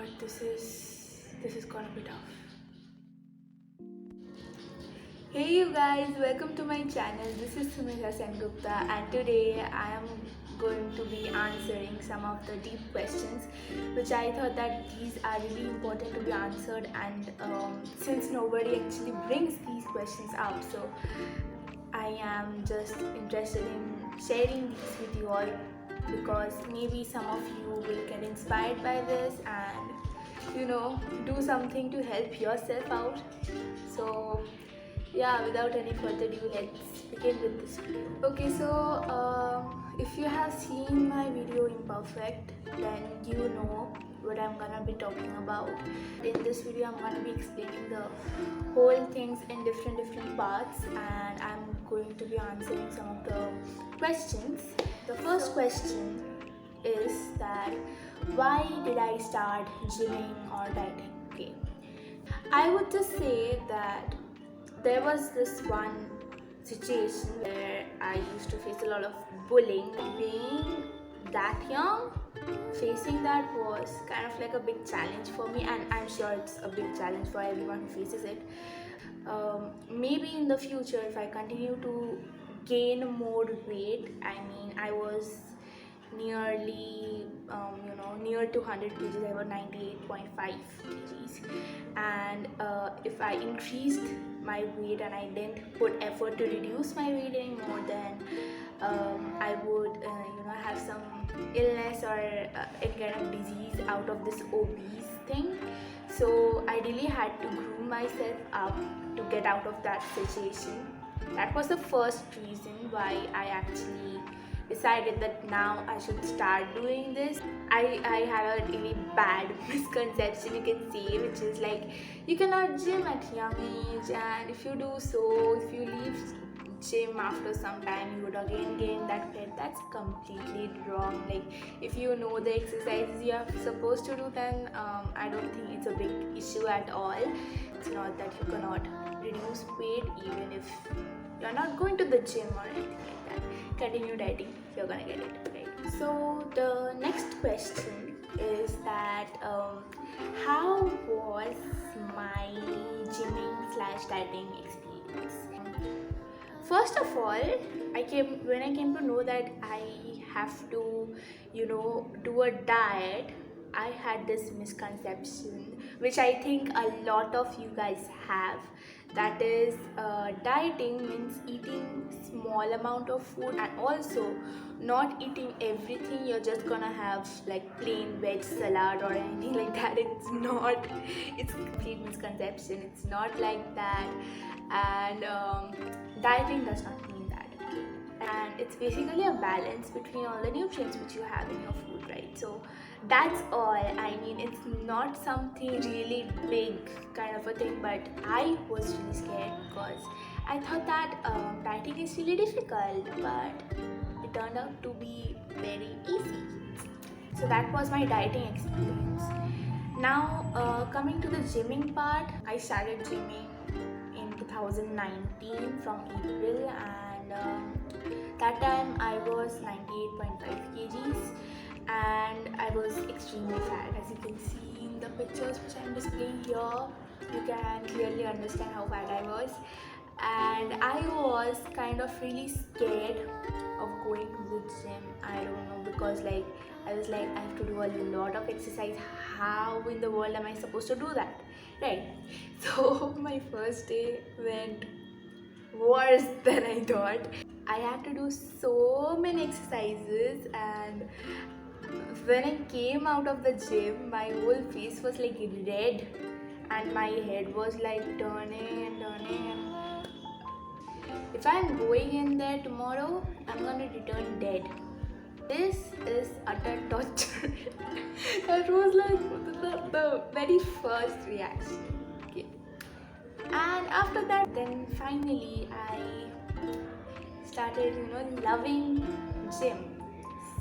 god, this is gonna be tough. Hey you guys, welcome to my channel. This is Sumita Sengupta and today I am going to be answering some of the deep questions which I thought that these are really important to be answered, and since nobody actually brings these questions up, so I am just interested in sharing these with you all because maybe some of you will get inspired by this and do something to help yourself out. So yeah, without any further ado, let's begin with this video. Okay, so if you have seen my video Imperfect, then you know what I'm gonna be talking about. In this video I'm gonna be explaining the whole things in different parts, and I'm going to be answering some of the questions. The first question is that why did I start gymming or dieting? Okay, I would just say that there was this one situation where I used to face a lot of bullying. Being that young, facing that was kind of like a big challenge for me, and I'm sure it's a big challenge for everyone who faces it. Maybe in the future, if I continue to gain more weight, I was nearly near to 100 kgs. I was 98.5 kgs, and if I increased my weight and I didn't put effort to reduce my weight anymore, then I would have some illness or any kind of disease out of this obese thing. So I really had to groom myself up to get out of that situation. That was the first reason why I actually decided that now I should start doing this. I had a really bad misconception, you can say, which is like you cannot gym at young age, and if you do so, if you leave gym after some time, you would again gain that weight. That's completely wrong. Like, if you know the exercises you are supposed to do, then I don't think it's a big issue at all. It's not that you cannot reduce weight even if you're not going to the gym or anything like that. Continue dieting, you're gonna get it right. So the next question is that how was my gymming/dieting experience? First of all, when I came to know that I have to do a diet, I had this misconception which I think a lot of you guys have, that is dieting means eating small amount of food and also not eating everything. You're just gonna have like plain veg salad or anything like that. It's not. It's a complete misconception. It's not like that, and dieting does not mean that. And it's basically a balance between all the nutrients which you have in your food, right? So that's all. It's not something really big kind of a thing, but I was really scared because I thought that dieting is really difficult, but it turned out to be very easy. So that was my dieting experience. Now coming to the gymming part, I started gymming in 2019 from April, and that time I was 98.5 kgs and I was extremely fat. As you can see in the pictures which I'm displaying here, you can clearly understand how fat I was, and I was kind of really scared of going to the gym. I don't know, because I was like, I have to do a lot of exercise. How in the world am I supposed to do that, right? So my first day went worse than I thought. I had to do so many exercises, and when I came out of the gym, my whole face was like red and my head was like turning and turning, and if I'm going in there tomorrow, I'm gonna return dead. This is utter torture. That was like the very first reaction. Okay. And after that, then finally I started loving gym.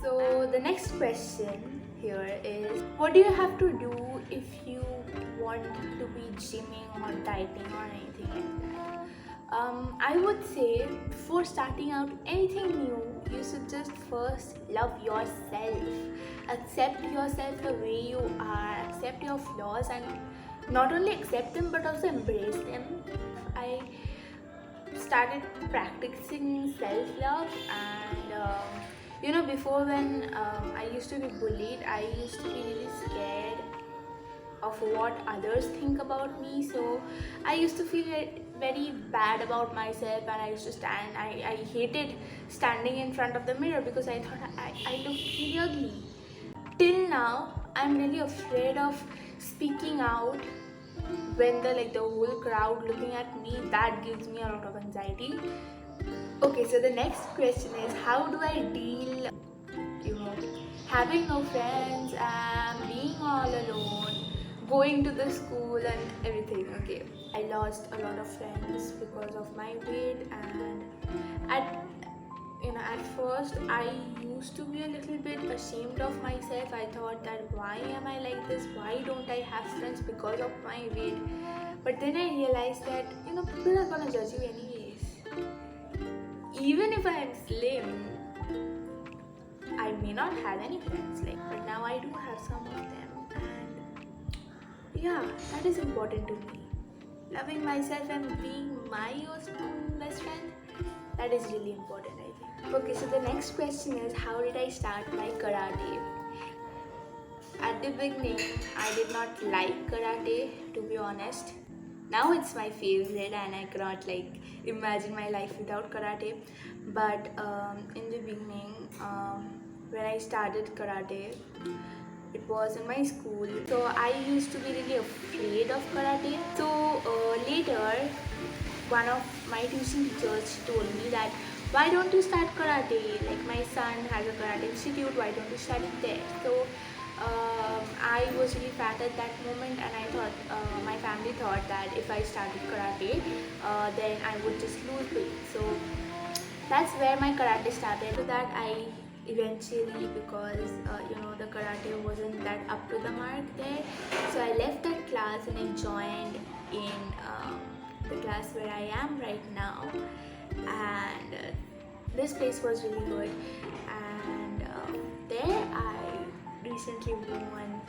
So the next question here is, what do you have to do if you want to be gymming or dieting or anything like that? I would say before starting out anything new, you should just first love yourself. Accept yourself the way you are. Accept accept your flaws and not only accept them but also embrace them. I started practicing self-love, and before, when I used to be bullied, I used to be really scared of what others think about me. So I used to feel very bad about myself, and I used to I hated standing in front of the mirror because I thought I looked really ugly. Till now, I'm really afraid of speaking out when the whole crowd looking at me. That gives me a lot of anxiety. Okay, so the next question is, how do I deal, having no friends and being all alone, going to the school and everything? Okay, I lost a lot of friends because of my weight, and at at first I used to be a little bit ashamed of myself. I thought that why am I like this? Why don't I have friends because of my weight? But then I realized that people are gonna judge you anyways. Even if I am slim, I may not have any friends, but now I do have some of them, and yeah, that is important to me. Loving myself and being my own best friend, that is really important, I think. Okay, so the next question is, how did I start my karate? At the beginning, I did not like karate, to be honest. Now it's my favorite, and I cannot imagine my life without karate. But in the beginning, when I started karate, it was in my school. So I used to be really afraid of karate. So later, one of my tuition teachers told me that, why don't you start karate? Like, my son has a karate institute, why don't you start it there? So I was really fat at that moment, and I thought, my family thought that if I started karate, then I would just lose weight. So that's where my karate started. So that I eventually, because the karate wasn't that up to the mark there, so I left that class and I joined in the class where I am right now, and this place was really good, and there I recently won.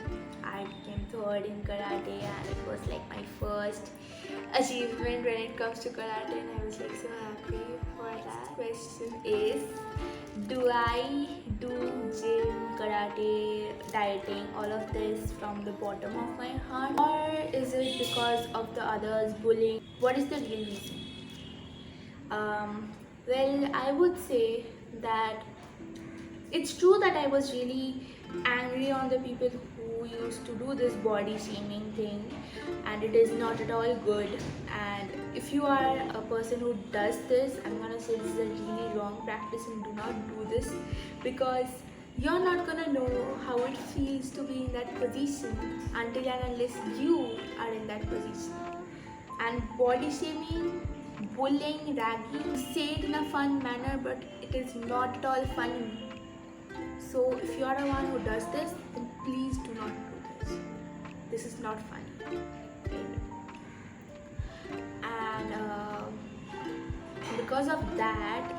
I came third in karate, and it was like my first achievement when it comes to karate, and I was so happy for that. Question is, do I do gym, karate, dieting, all of this from the bottom of my heart, or is it because of the others bullying? What is the real reason? Well, I would say that it's true that I was really angry on the people who used to do this body shaming thing, and it is not at all good. And if you are a person who does this, I'm gonna say this is a really wrong practice, and do not do this, because you're not gonna know how it feels to be in that position until and unless you are in that position. And body shaming, bullying, ragging, say it in a fun manner, but it is not at all funny. So if you are the one who does this, then please do not do this. This is not funny, right? And because of that,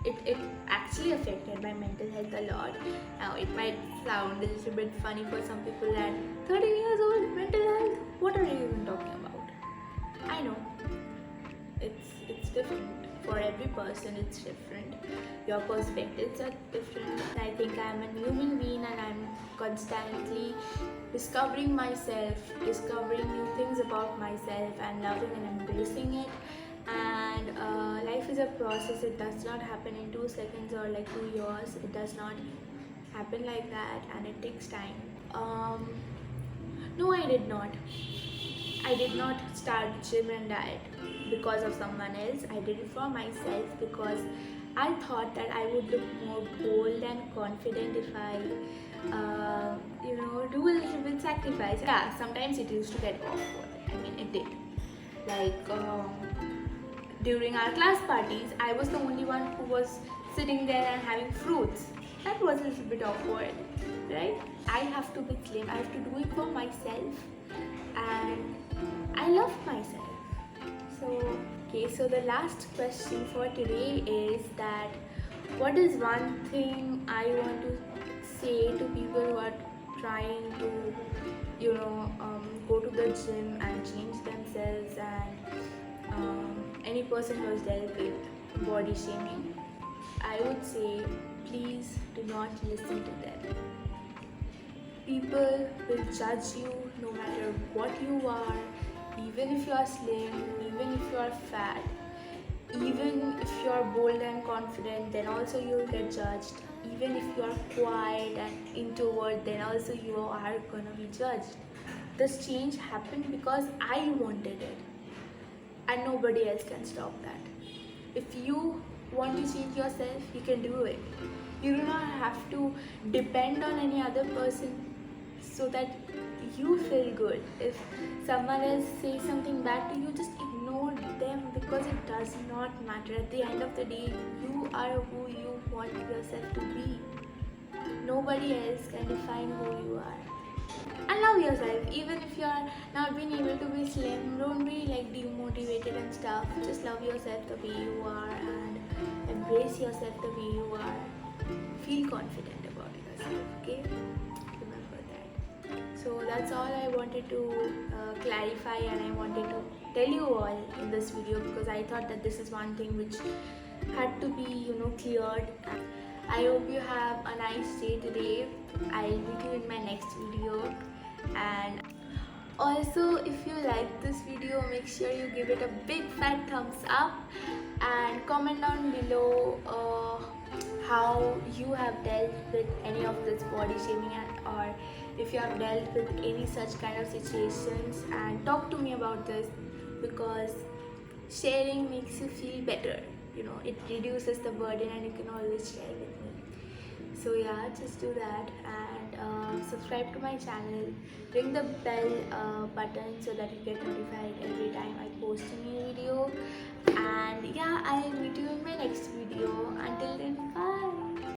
it actually affected my mental health a lot. Now it might sound a little bit funny for some people that 13 years old, mental health, what are you even talking about? I know, it's different. For every person it's different. Your perspectives are different. I think I'm a human being, and I'm constantly discovering myself, discovering new things about myself, and loving and embracing it. And life is a process. It does not happen in 2 seconds or 2 years. It does not happen like that, and it takes time. No, I did not. I did not start gym and diet because of someone else. I did it for myself, because I thought that I would look more bold and confident if I do a little bit sacrifice. Yeah, sometimes it used to get awkward. I mean, it did. During our class parties, I was the only one who was sitting there and having fruits. That was a little bit awkward, right? I have to be slim. I have to do it for myself, and I love myself. So the last question for today is that, what is one thing I want to say to people who are trying to go to the gym and change themselves, and any person who has dealt with body shaming, I would say please do not listen to them. People will judge you no matter what you are, even if you are slim, even if you are fat, even if you are bold and confident, then also you will get judged. Even if you are quiet and introvert, then also you are gonna be judged. This change happened because I wanted it, and nobody else can stop that. If you want to change yourself, you can do it. You do not have to depend on any other person so that you feel good. If someone else says something bad to you, just ignore them, because it does not matter. At the end of the day, you are who you want yourself to be. Nobody else can define who you are. And love yourself. Even if you are not being able to be slim, don't be like demotivated and stuff. Just love yourself the way you are and embrace yourself the way you are. Feel confident about yourself, okay? Remember that. So that's all I wanted to clarify, and I wanted to tell you all in this video, because I thought that this is one thing which had to be cleared. I hope you have a nice day today. I'll meet you in my next video. And also, if you like this video, make sure you give it a big fat thumbs up and comment down below how you have dealt with any of this body shaming, or if you have dealt with any such kind of situations, and talk to me about this, because sharing makes you feel better. It reduces the burden, and you can always share with me. So yeah, just do that, and subscribe to my channel, ring the bell button so that you get notified every time I post a new